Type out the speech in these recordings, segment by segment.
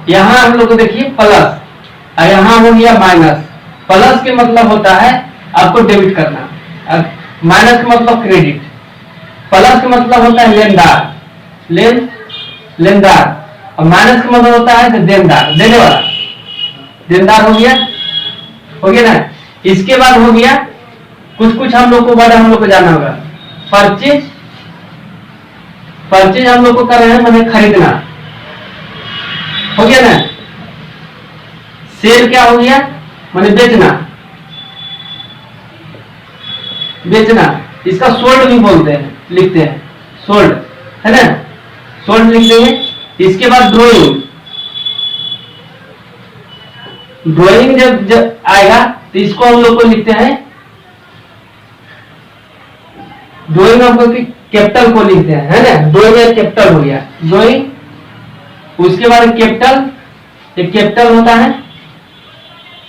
यहाँ हम लोग देखिए प्लस और यहाँ हो गया माइनस। प्लस के मतलब होता है आपको डेबिट करना, माइनस का मतलब क्रेडिट। प्लस का मतलब होता है लेनदार, लेनदार, और माइनस का मतलब होता है देनदार, देने वाला। देनदार हो गया ना। इसके बाद हो गया कुछ हम लोग को वर्ड हम लोग को जानना होगा। परचेज, परचेज हम लोग को कर रहे हैं मतलब खरीदना, हो गया ना। सेल क्या हो गया माने बेचना, बेचना। इसका सोल्ड भी बोलते हैं, लिखते हैं सोल्ड, है ना, सोल्ड लिख देंगे। इसके बाद ड्राइंग, ड्राइंग जब आएगा तो इसको हम लोग को लिखते हैं ड्राइंग, हम लोग कैपिटल को लिखते हैं, है ना। ड्राइंग कैपिटल हो गया ड्राइंग। उसके बाद कैपिटल, एक कैपिटल होता है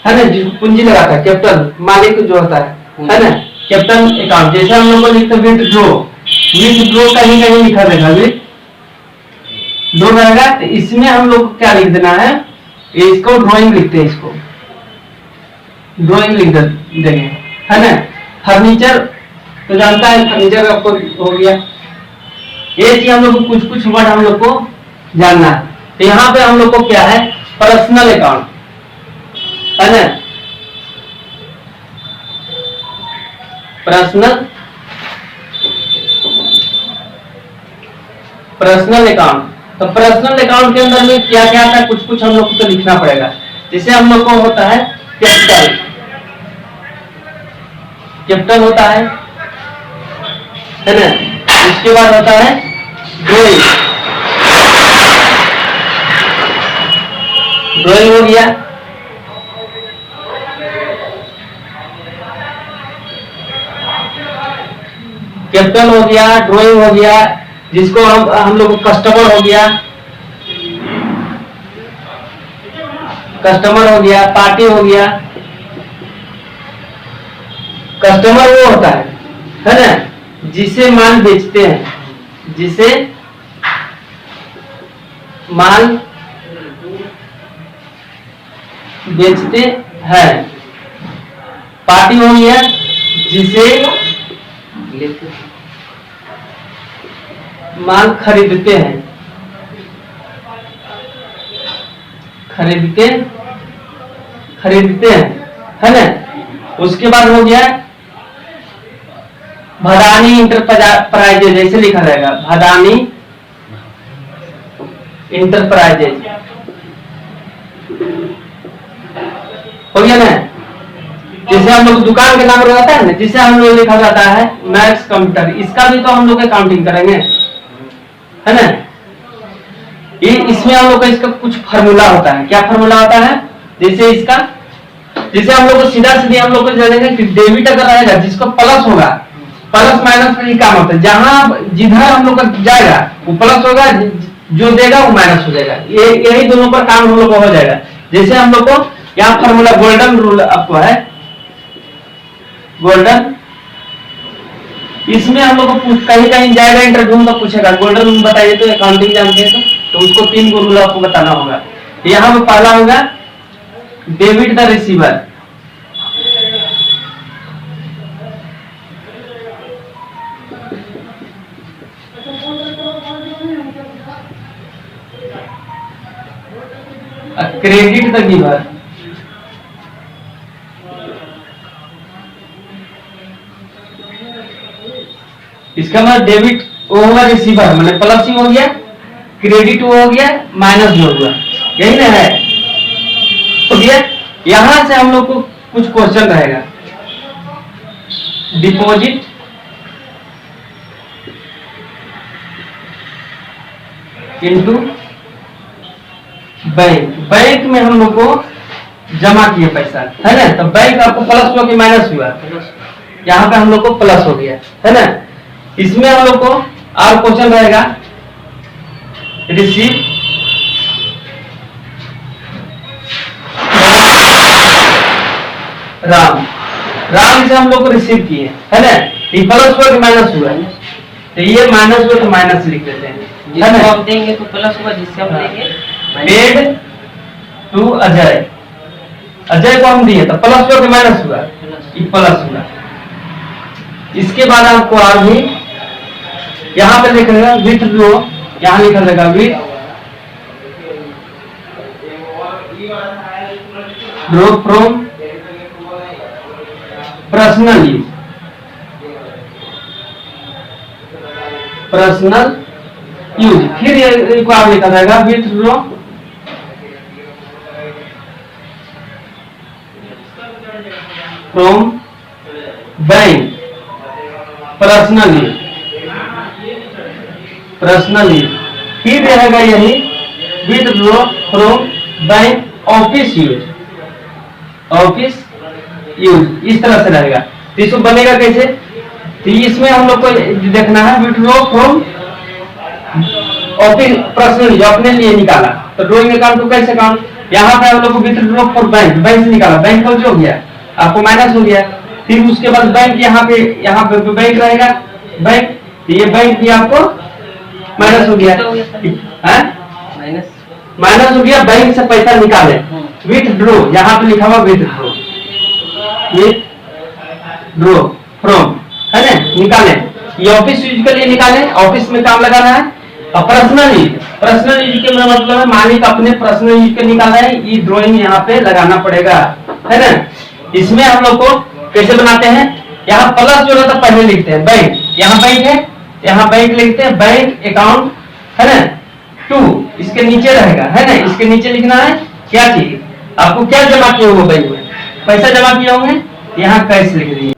ना, जिसको पूंजी लगाता है, कैपिटल मालिक जो होता है ना। कैपिटल अकाउंट जैसे हम लोग को लिखते हैं विथड्रॉ, विथड्रॉ कहीं कहीं लिखा रहेगा विथड्रॉ रहेगा, तो इसमें हम लोग को क्या लिख देना है, इसको ड्राइंग लिखते हैं, इसको ड्राइंग लिख देंगे, है ना। फर्नीचर तो जानता है, फर्नीचर आपको हो गया। ये चीज हम लोग को कुछ वर्ड हम लोग को जानना है। तो यहाँ पे हम लोग को क्या है, पर्सनल अकाउंट, है ना, पर्सनल अकाउंट। तो पर्सनल अकाउंट के अंदर में क्या क्या आता है, कुछ हम लोग को तो लिखना पड़ेगा। जैसे हम लोग को होता है कैपिटल, कैपिटल होता है ना। इसके बाद होता है ड्राइंग, ड्राइंग हो गया। कैपिटल हो गया, ड्राइंग हो गया, जिसको हम लोग कस्टमर हो गया, कस्टमर हो गया, पार्टी हो गया। कस्टमर वो होता है ना, जिसे माल बेचते हैं, जिसे माल बेचते हैं। पार्टी हो गया, जिसे माल खरीदते हैं, खरीदते हैं, है ना। उसके बाद हो गया भदानी इंटरप्राइजेज, ऐसे लिखा रहेगा भदानी इंटरप्राइजेज, हो गया ना। जैसे हम लोग दुकान के नाम रहता है ना, जिसे हम लोग लिखा जाता है मैक्स कंप्यूटर, इसका भी तो हम लोग अकाउंटिंग करेंगे, है ना। ये इसमें हम लोग का इसका कुछ फार्मूला होता है। क्या फार्मूला होता है, जैसे इसका, जैसे हम लोग को सीधा हम लोग को जानेंगे कि डेबिट अगर रहेगा, जिसको प्लस होगा, प्लस माइनस का ही काम होता है। जहां जिधर हम लोग का जाएगा वो प्लस होगा, जो देगा वो माइनस हो जाएगा। यही दोनों पर काम हम लोग को हो जाएगा। जैसे हम लोग को यहाँ फार्मूला गोल्डन रूल आपको है, गोल्डन, इसमें हम लोग को कहीं कहीं जाएगा इंटरव्यू में तो पूछेगा गोल्डन रूल बताइए, तो अकाउंटिंग जानते हैं तो उसको 3 रूल आपको बताना होगा। यहाँ पे पहला होगा debit the receiver, credit the giver, इसका मतलब डेबिट वो होगा रिसीवर, मतलब प्लस ही हो गया, क्रेडिट वो हो गया, माइनस भी हो गया, यही ना है। तो यहां से हम लोग को कुछ क्वेश्चन रहेगा। डिपॉजिट, इनटू बैंक, बैंक में हम लोग को जमा किए पैसा, है ना। तो बैंक आपको प्लस हुआ कि माइनस हुआ, यहाँ पे हम लोग को प्लस हो गया, है ना। इसमें हम लोग को और क्वेश्चन रहेगा रिसीव, राम, राम से हम लोग को रिसीव किए, है ना। ये प्लस हुआ कि माइनस हुआ, तो ये माइनस हुआ तो माइनस लिख देते हैं, जिसको हम देंगे तो प्लस होगा, जिससे हम लेंगे पेड टू अजय, अजय को हम दिए तो प्लस हुआ कि माइनस हुआ, प्लस हुआ। इसके बाद आपको आगे यहां पे लिखेगा विथड्रॉ, यहां लिखा रहेगा withdraw from personal use, personal use. फिर ये को आगे लिखा रहेगा withdraw from bank personal use, personal use. फिर रहेगा यही withdraw from bank office use, office use. इस तरह से रहेगा। तो इसको बनेगा कैसे, तो इसमें हम लोग को देखना है withdraw from office personal use, अपने लिए निकाला। तो ड्रॉइंग अकाउंट को कैसे अकाउंट, यहाँ पे हम लोग को विथड्रॉ फॉर बैंक, बैंक से निकाला, बैंक का जो हो गया आपको माइनस हो गया। फिर उसके बाद बैंक यहाँ पे बैंक रहेगा, बैंक, तो ये बैंक भी आपको माइनस हो गया, माइनस हो गया। बैंक से पैसा निकाले, विथड्रॉ, यहाँ पे लिखा हुआ विथड्रॉ, विथड्रॉ फ्रॉम, है ना, निकाले। ये ऑफिस यूज के लिए निकाले, ऑफिस में काम लगाना है। और पर्सनल यूज, पर्सनल यूज के मतलब है मालिक अपने पर्सनल यूज के निकाला है, ये ड्राइंग यहाँ पे लगाना पड़ेगा, है ना। इसमें हम लोग को कैसे बनाते हैं, यहाँ प्लस जो रहता है पहले लिखते हैं बैंक, यहाँ बैंक है, यहाँ बैंक लिखते हैं, बैंक अकाउंट, है ना, टू, इसके नीचे रहेगा, है ना, इसके नीचे लिखना है क्या चीज, आपको क्या जमा किए होंगे बैंक में, पैसा जमा किए होंगे, यहाँ कैश लिख दीजिए।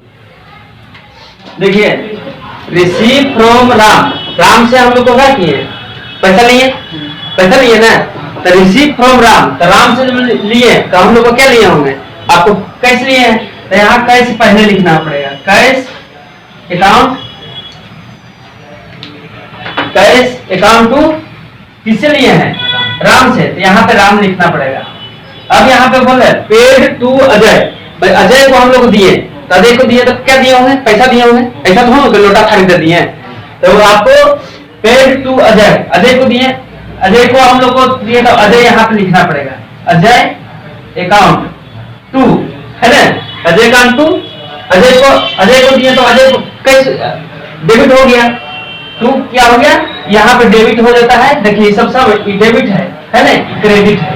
देखिए रिसीव फ्रॉम राम, राम से हम लोग को क्या किए, पैसा लिए, पैसा लिए ना, तो रिसीव फ्रॉम राम, तो राम से लिए तो हम लोग को क्या लिए होंगे, आपको कैश लिए हैं, तो यहाँ कैश पहले लिखना पड़ेगा, cash account, cash account to, किससे लिए हैं, राम से, तो यहाँ पे राम लिखना पड़ेगा। अब यहाँ पे बोल रहे पेड टू अजय, अजय को हम लोग दिए, तो अजय को दिए तो क्या दिए होंगे, पैसा दिए होंगे, ऐसा तो हम लोटा खरीद दिए, तो आपको पेड टू अजय, अजय को दिए, अजय को हम लोग को दिए, तो अजय यहाँ पे लिखना पड़ेगा, अजय अकाउंट टू, है ना, अजय अकाउंट टू, अजय को दिए तो अजय को कैसे डेबिट हो गया, टू क्या हो गया, यहाँ पे डेबिट हो जाता है। देखिए सब डेबिट है ना, क्रेडिट है,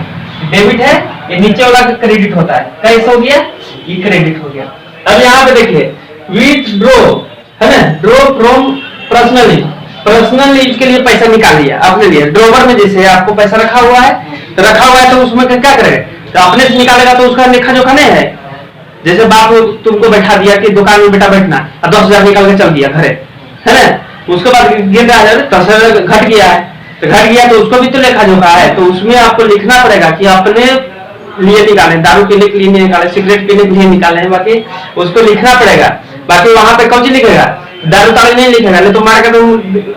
डेबिट है, ये नीचे वाला क्रेडिट होता है, कैसे हो गया, ये क्रेडिट हो गया। अब यहाँ पे देखिए विथड्रॉ, है ना, draw from personal use, personal use के लिए पैसा निकाल लिया आपने लिए, ड्रॉवर में जैसे आपको पैसा रखा हुआ है, तो उसमें क्या करेगा, तो अपने से निकालेगा तो उसका लेखा जोखा नहीं है। जैसे बाप तुमको बैठा दिया कि दुकान में बेटा बैठना, और 10,000 निकाल के चल दिया घरे, है ना, उसके बाद गिर रहा है 10,000 घट गया है, तो घट गया तो उसको भी तो लेखा जोखा है, तो उसमें आपको लिखना पड़ेगा कि अपने लिए निकाले, दारू पीने के लिए नहीं निकाले, सिगरेट पीने के लिए निकाले हैं, बाकी उसको लिखना पड़ेगा। बाकी वहां पे कौन सी लिखेगा, दारू तारू नहीं लिखेगा, नहीं तो मार के तो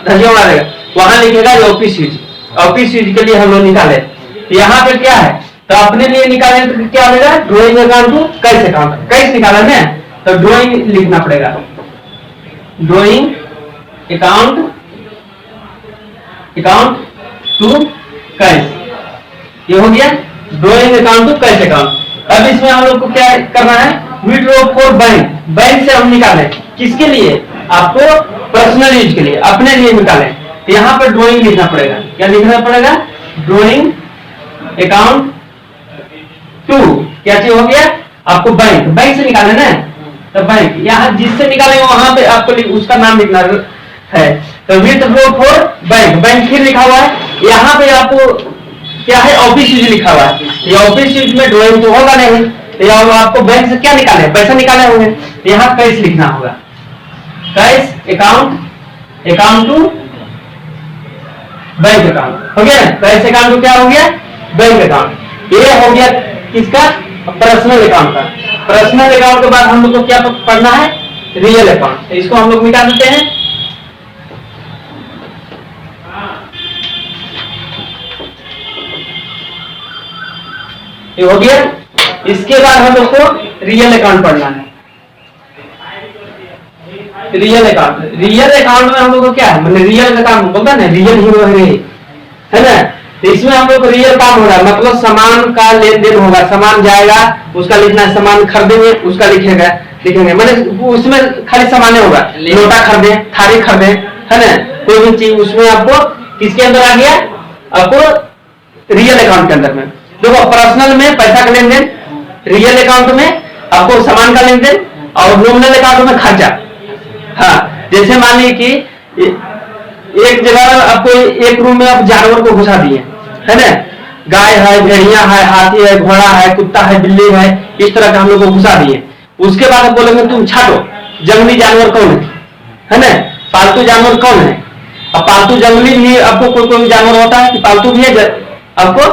धजिया उड़ा देगा, वहां लिखेगा ऑफिस यूज, ऑफिस यूज के लिए हम लोग निकाले। यहाँ पे क्या है, तो अपने लिए निकाले तो क्या होगा, drawing account to cash account, cash निकाला ना, तो ड्रॉइंग लिखना पड़ेगा, drawing account, account to cash, ये हो गया drawing account to cash account. अब इसमें हम लोग को क्या करना है, विथड्रॉ फॉर बैंक, बैंक से हम निकाले, किसके लिए, आपको पर्सनल यूज के लिए, अपने लिए निकाले, तो यहाँ पर ड्रॉइंग लिखना पड़ेगा, क्या लिखना पड़ेगा, ड्रॉइंग अकाउंट टू, क्या चीज हो गया, आपको बैंक, बैंक से निकाले ना, तो बैंक, यहाँ जिससे निकालेंगे वहां पे आपको उसका नाम लिखना है, तो विथड्रॉ फॉर बैंक, बैंक फिर लिखा हुआ है, यहाँ पे आपको क्या है, ऑफिस यूज लिखा हुआ है, ये ऑफिस यूज में ड्रॉइंग तो होगा नहीं, तो आपको बैंक से क्या निकाले, पैसा निकाले होंगे, तो यहाँ कैश लिखना होगा, cash account, account to bank account, हो गया, कैश अकाउंट टू क्या हो गया, बैंक अकाउंट। ये हो गया किसका, पर्सनल अकाउंट का। पर्सनल अकाउंट के बाद हम लोग को क्या पढ़ना है, रियल अकाउंट, तो इसको हम लोग मिटा देते हैं, ये हो गया। इसके बाद हम लोग को रियल अकाउंट पढ़ना है, रियल अकाउंट, रियल अकाउंट में हम लोग को क्या है, मतलब रियल अकाउंट बोलता है ना, रियल हीरो है ना, तो इसमें हम लोग रियल काम हो रहा है, मतलब सामान का लेन देन होगा, सामान जाएगा उसका लिखना है, सामान खरीदेंगे उसका लिखेंगे मैंने उसमें खाली सामान होगा, लोटा खरीदे, थाली खरीदे, है ना, कोई भी चीज उसमें आपको किसके अंदर आ गया, आपको रियल अकाउंट के अंदर में। देखो पर्सनल में पैसा का लेन देन, रियल अकाउंट में आपको सामान का लेन देन, और नॉमिनल अकाउंट में खर्चा। हाँ, जैसे मान लीजिए कि एक जगह आपको एक रूम में आप जानवर को घुसा दिए, है ना, गाय है, भेड़िया है, हाथी है, घोड़ा है, कुत्ता है, बिल्ली है, इस तरह का हम लोग को घुसा दिए। उसके बाद आप बोलेंगे तुम छाटो, जंगली जानवर कौन है ना, पालतू जानवर कौन है। अब पालतू जंगली भी आपको कोई जानवर होता है कि पालतू भी है, आपको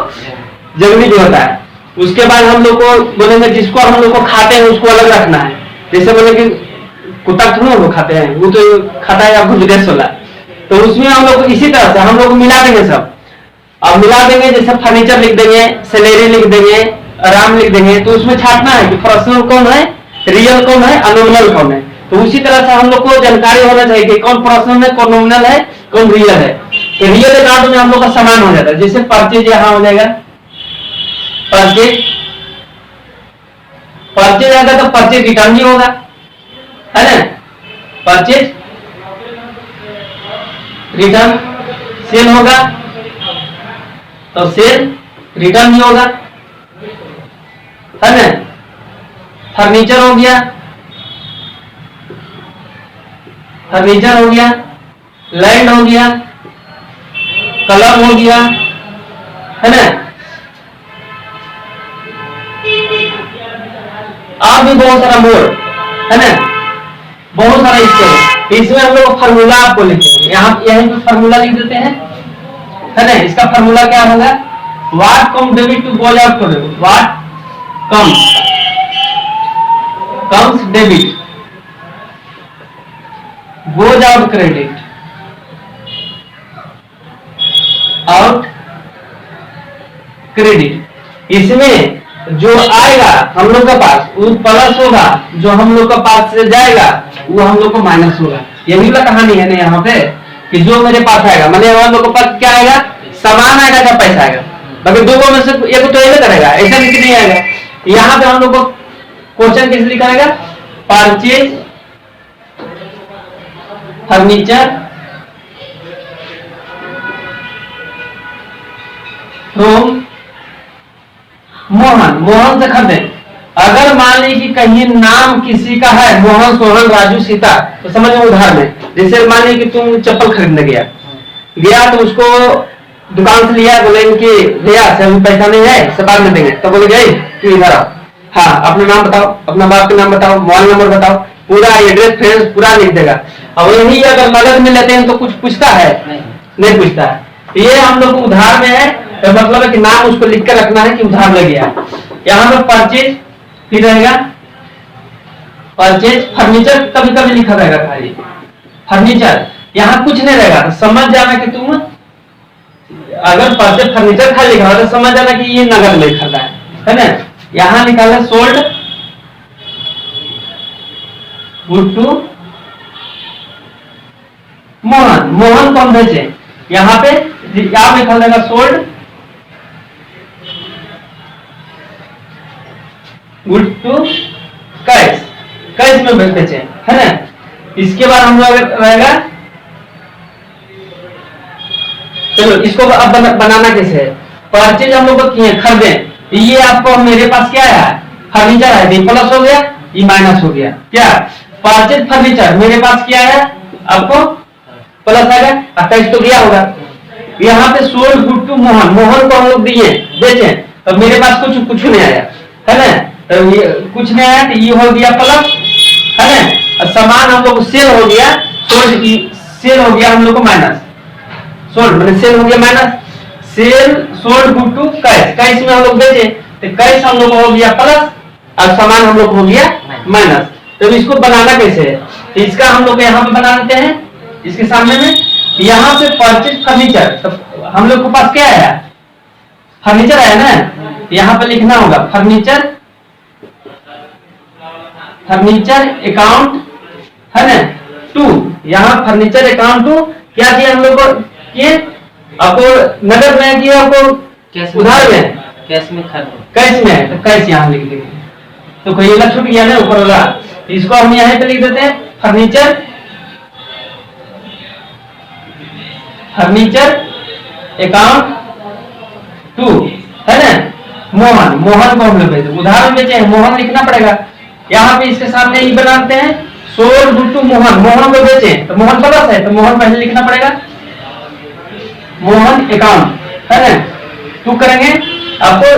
जंगली भी होता है। उसके बाद हम लोग को बोलेंगे जिसको हम लोग को खाते हैं उसको अलग रखना है। जैसे बोले कि कुत्ता थोड़ा वो खाते हैं, वो तो खाता है आपको विदेश वाला, तो उसमें हम लोग इसी तरह से हम लोग मिला देंगे सब। अब मिला देंगे, जैसे फर्नीचर लिख देंगे, सैलरी लिख देंगे, आराम लिख देंगे, तो उसमें छाटना है कि पर्सनल कौन है, रियल कौन है, अनोमिनल कौन है। तो उसी तरह से हम लोग को जानकारी होना चाहिए कि कौन पर्सनल है, कौन नॉमिनल है, कौन रियल है। तो रियल अकाउंट में हम लोग का सामान हो जाता है, जैसे परचेज यहां हो जाएगा, परचेज आएगा तो परचेज रिटर्न भी होगा, है ना, परचेज रिटर्न, सेल होगा तो सेल रिटर्न भी होगा, है ना। फर्नीचर हो गया, फर्नीचर हो गया, लैंड हो गया, कलर हो गया, है ना। और भी बहुत सारा मोड, है ना, बहुत सारा इसमें हम लोग फार्मूला आपको लिखते हैं, यहाँ यहीं पे फार्मूला लिख देते हैं, है ना। इसका फार्मूला क्या होगा, what come debit to goes out कर दो, what comes debit goes out credit out credit. इसमें जो आएगा हम लोग के पास वो प्लस होगा, जो हम लोग के पास से जाएगा वो हम लोग को माइनस होगा। यही वाला कहानी है ना यहाँ पे, कि जो मेरे पास आएगा, मैंने हम लोग के पास क्या आएगा, सामान आएगा क्या पैसा आएगा, बाकी दो में से एक तो ये करेगा, ऐसा नहीं आएगा। यहाँ पे हम लोग को क्वेश्चन किस लिए करेगा, purchase furniture from Mohan, Mohan से खरीदे। अगर मान ली कि कहीं नाम किसी का है मोहन, सोहन, राजू, सीता, तो समझ लो उधार में। जैसे मान ली कि तुम चप्पल खरीदने गया तो उसको दुकान से लिया, बोले कि भैया अभी पैसा नहीं है, सब बाद में देंगे, तो बोले गए कि इधर आओ, हाँ अपना नाम बताओ, अपना बाप का नाम बताओ, मोबाइल नंबर बताओ, पूरा एड्रेस फ्रेंड्स पूरा लिख देगा। और यही अगर नगद में लेते हैं तो कुछ पूछता है, नहीं पूछता है। ये हम लोग उधार में है, तो मतलब है कि नाम उसको लिख कर रखना है कि उधार लग गया। यहाँ पर परचेज फिर रहेगा, परचेज फर्नीचर कभी कभी लिखा रहेगा खाली फर्नीचर, यहाँ कुछ नहीं रहेगा, तो समझ जाना कि तुम अगर परचेज फर्नीचर खाली लिखा हो तो समझ जाना कि ये नगद में खरीदा है ना। यहाँ लिखा है sold good to Mohan, Mohan कौन बेचे, यहाँ पे आप लिखा रहेगा sold good to cash, cash में बेचे, है ना। इसके बाद हम लोग रहेगा, चलो इसको अब बनाना कैसे है, परचेज हम लोग किए खरीदे, ये आपको मेरे पास क्या है, फर्नीचर है, ये प्लस हो गया, ये माइनस हो गया, क्या परचेज फर्नीचर मेरे पास क्या है, आपको प्लस आएगा, 28 तो गया होगा। यहाँ पे sold good to Mohan, Mohan को हम लोग दिए बेचे, तो मेरे पास कुछ नहीं आया, है ना, तो ये कुछ नहीं आया, तो ये हो गया प्लस, है ना। सामान हम लोग सेल हो गया, सोल्ड सेल हो गया हम लोग को माइनस, सोल्ड मैंने सेल हो गया minus, sale sold good to cash, cash में हम लोग बेचे तो कैश हम लोग हो गया प्लस और सामान हम लोग हो गया माइनस। तो इसको बनाना कैसे है, तो इसका हम लोग यहाँ पे बना लेते हैं, इसके सामने में यहाँ पे परचेज फर्नीचर, तो हम लोग के पास क्या है, फर्नीचर है ना, यहाँ पे लिखना होगा फर्नीचर, फर्नीचर अकाउंट, है ना, टू, यहाँ फर्नीचर अकाउंट टू क्या किया हम लोग को, आपको नगद में कि आपको उधार में? कैश में खर्च। कैश में है तो कैश यहाँ लिख देंगे। तो कोई अलग छूट गया ना ऊपर वाला, इसको हम यहाँ पे लिख देते हैं फर्नीचर, फर्नीचर अकाउंट 2 है ना। मोहन, मोहन को हम लोग बेचे, उधार में बेचे, मोहन लिखना पड़ेगा। यहाँ पे इसके सामने ई बनाते हैं सोल्ड टू मोहन, मोहन को बेचे तो मोहन प्लस है तो मोहन पहले लिखना पड़ेगा, मोहन अकाउंट है ना। 2 करेंगे आपको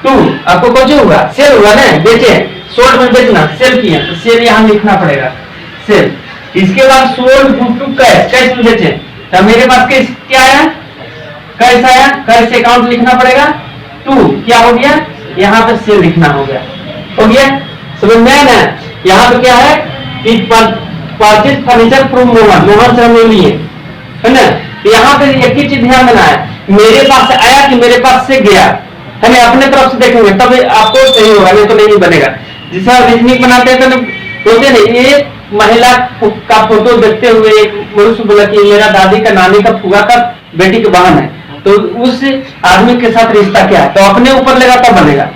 2 आपको कुछ होगा सेल हुआ ना, बेचे, सोल्ड में बेचना, सेल किया तो सेल यहाँ लिखना पड़ेगा, सेल। इसके बाद सोल्ड टू कैश, कैश में बेचे तो मेरे पास कैश क्या आया, कैश आया, कैश अकाउंट लिखना पड़ेगा 2, क्या हो गया यहाँ पे सेल लिखना हो गया समझ में ना। यहाँ पे क्या है कि purchase furniture from Mohan, Mohan से हमने लिए है ना। तो यहाँ पे एक ही चीज ध्यान देना है, मेरे पास से आया कि मेरे पास से गया है ना। अपने तरफ से देखेंगे तब आपको सही होगा, नहीं तो नहीं बनेगा। जिसे आप रीजनिंग बनाते हैं तो बोलते नहीं, एक महिला का फोटो देखते हुए एक मनुष्य बोला कि मेरा दादी का, नानी का, फुआ का बेटी की बहन है, तो उस आदमी के साथ रिश्ता क्या है, तो अपने ऊपर लगा तब बनेगा,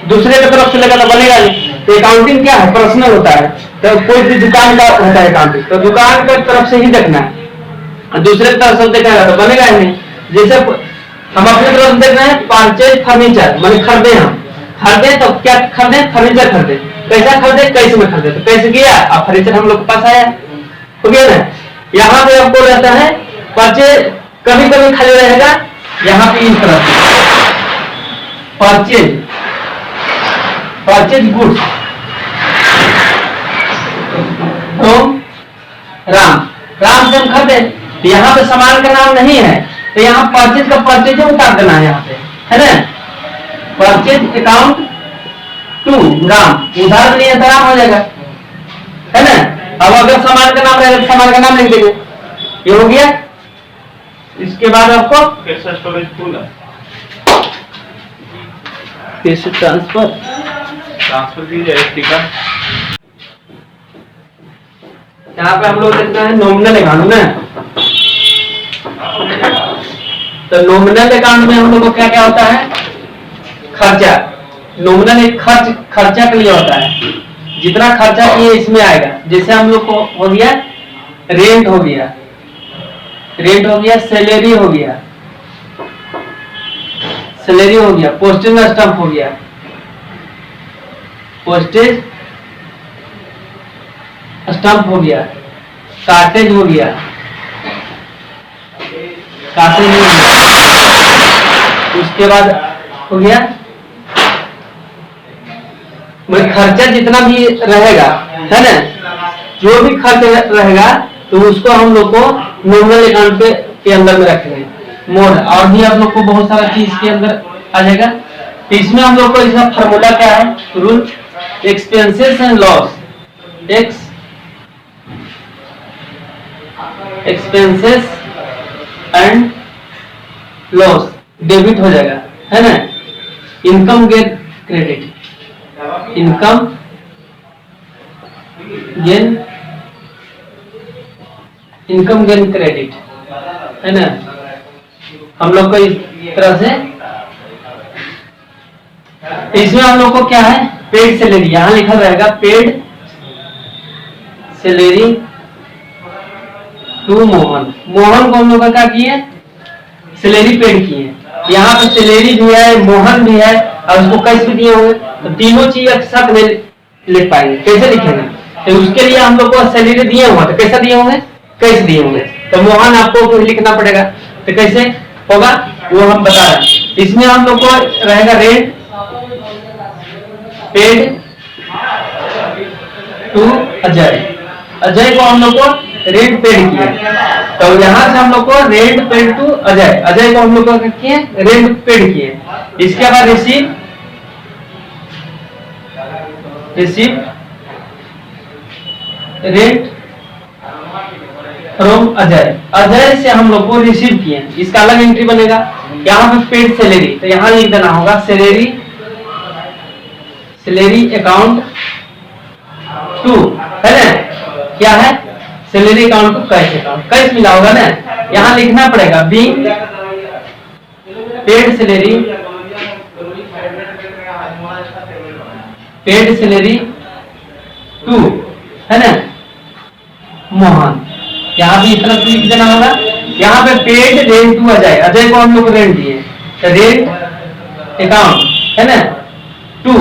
दूसरे की तरफ से लगा तो बनेगा नहीं। तो अकाउंटिंग क्या है, पर्सनल होता है। तो कोई भी दुकान का होता है अकाउंटिंग, तो दुकान की तरफ से ही देखना है, दूसरे की तरफ से देखा तो बनेगा ही नहीं। जैसे हम अपनी तरफ से देख रहे हैं परचेज फर्नीचर, मैंने खरीदे, हम खरीदे तो क्या खरीदे, फर्नीचर खरीदे, कैसा खरीदे, कैसे में खरीदे, तो कैसे गया अब फर्नीचर हम लोग के पास आया, हो गया ना। यहाँ पे आपको रहता है परचेज, कभी कभी खाली रहेगा यहाँ पे इस तरह purchase, purchase goods from Ram, Ram से हम खरीदे, यहाँ पे सामान का नाम नहीं है तो यहाँ परचेज का परचेज उतार देना है यहाँ पे, है ना। परचेज अकाउंट 2 राम, उधार लिए तो राम हो जाएगा, है ना। अब अगर सामान का नाम रहेगा तो सामान का नाम लिख देंगे, ये हो गया। इसके बाद आपको कैसे स्टोरेज फुल है, कैसे ट्रांसफर कीजिए स्टिकर। यहाँ पे हम लोग देखना है नॉमिनल अकाउंट ना, तो नॉमिनल अकाउंट में हम लोग को क्या क्या होता है, खर्चा। नॉमिनल एक खर्चा के लिए होता है, जितना खर्चा किए इसमें आएगा। जैसे हम लोग को हो गया रेंट, हो गया रेंट, हो गया सैलरी, हो गया सैलरी, हो गया पोस्टेज स्टैंप, हो गया पोस्टेज स्टैंप, हो गया कार्टेज, हो गया कार्टेज, हो गया। उसके बाद हो गया खर्चा जितना भी रहेगा, है ना, जो भी खर्च रहेगा तो उसको हम लोग को नॉमिनल अकाउंट के अंदर में रखेंगे। मोड और भी आप लोग को बहुत सारा चीज के अंदर आ जाएगा। तो इसमें हम लोग को इसका फॉर्मूला क्या है, rule expenses and loss, expenses and loss debit हो जाएगा, है ना। Income gain credit, income gain, income gain credit, है ना। हम लोग को इस तरह से, इसमें हम लोग को क्या है पेड सैलरी, यहां लिखा रहेगा paid salary to Mohan, Mohan को हम लोग क्या किए, सैलरी पेड किए। यहाँ पे सैलरी भी है, मोहन भी है और उसको कैश भी दिए होंगे, तो तीनों चीज एक साथ में लिख पाएंगे। कैसे लिखेंगे, तो उसके लिए हम लोग को सैलरी दिए हुआ तो कैसा दिए होंगे, कैश दिए होंगे, तो मोहन आपको लिखना पड़ेगा। तो कैसे होगा वो हम बता रहे हैं। इसमें हम लोग को रहेगा rent paid to Ajay, Ajay को हम लोग को रेंट पेड किया, तो यहाँ से हम लोग को rent paid to Ajay, Ajay को हम लोग को किए रेंट पेड किए। इसके बाद receive, receive rent from Ajay, Ajay से हम लोग को रिसीव किए, इसका अलग एंट्री बनेगा। यहाँ पे पेड सैलरी, तो यहाँ लिख देना होगा सैलरी, सैलरी अकाउंट 2, है ना। क्या है salary account to cash account, cash मिला होगा ना, यहाँ लिखना पड़ेगा being paid salary, paid salary to, है ना, मोहन। यहाँ पे इतना लिख देना होगा। यहाँ पे paid rent to Ajay, Ajay को हम लोग रेंट दिए, तो रेंट अकाउंट, है ना, to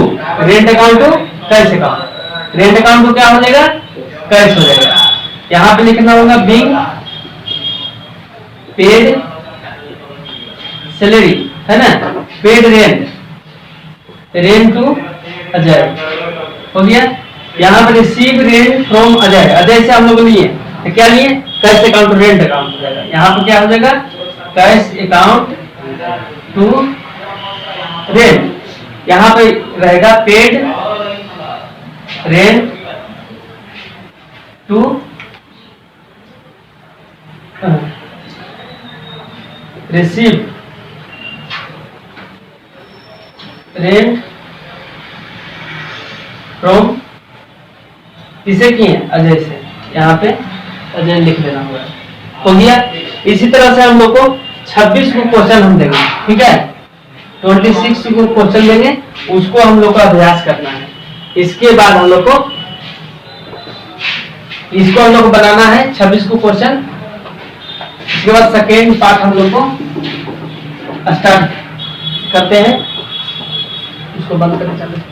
rent account to cash account. Rent account को क्या हो जाएगा, कैश हो जाएगा। यहाँ पे लिखना होगा बिंग पेड सैलरी, है ना, paid rent, rent to Ajay हो गया। यहाँ पे receive rent from Ajay, Ajay से हम लोग लिए, तो क्या लिए, कैश अकाउंट रेंट अकाउंट हो जाएगा। यहाँ पे क्या हो जाएगा, कैश अकाउंट टू रेंट। यहाँ पे रहेगा paid rent to receive rent from, किसे किए, अजय से। यहाँ पे अजय लिख देना होगा, हो गया। इसी तरह से हम लोग को 26 को क्वेश्चन हम देंगे, ठीक है, 26 को क्वेश्चन देंगे, उसको हम लोग को अभ्यास करना है। इसके बाद हम लोग को इसको हम लोग को बनाना है 26 को क्वेश्चन। इसके बाद सेकेंड पार्ट हम लोग को स्टार्ट करते हैं। इसको बंद करके चलते हैं।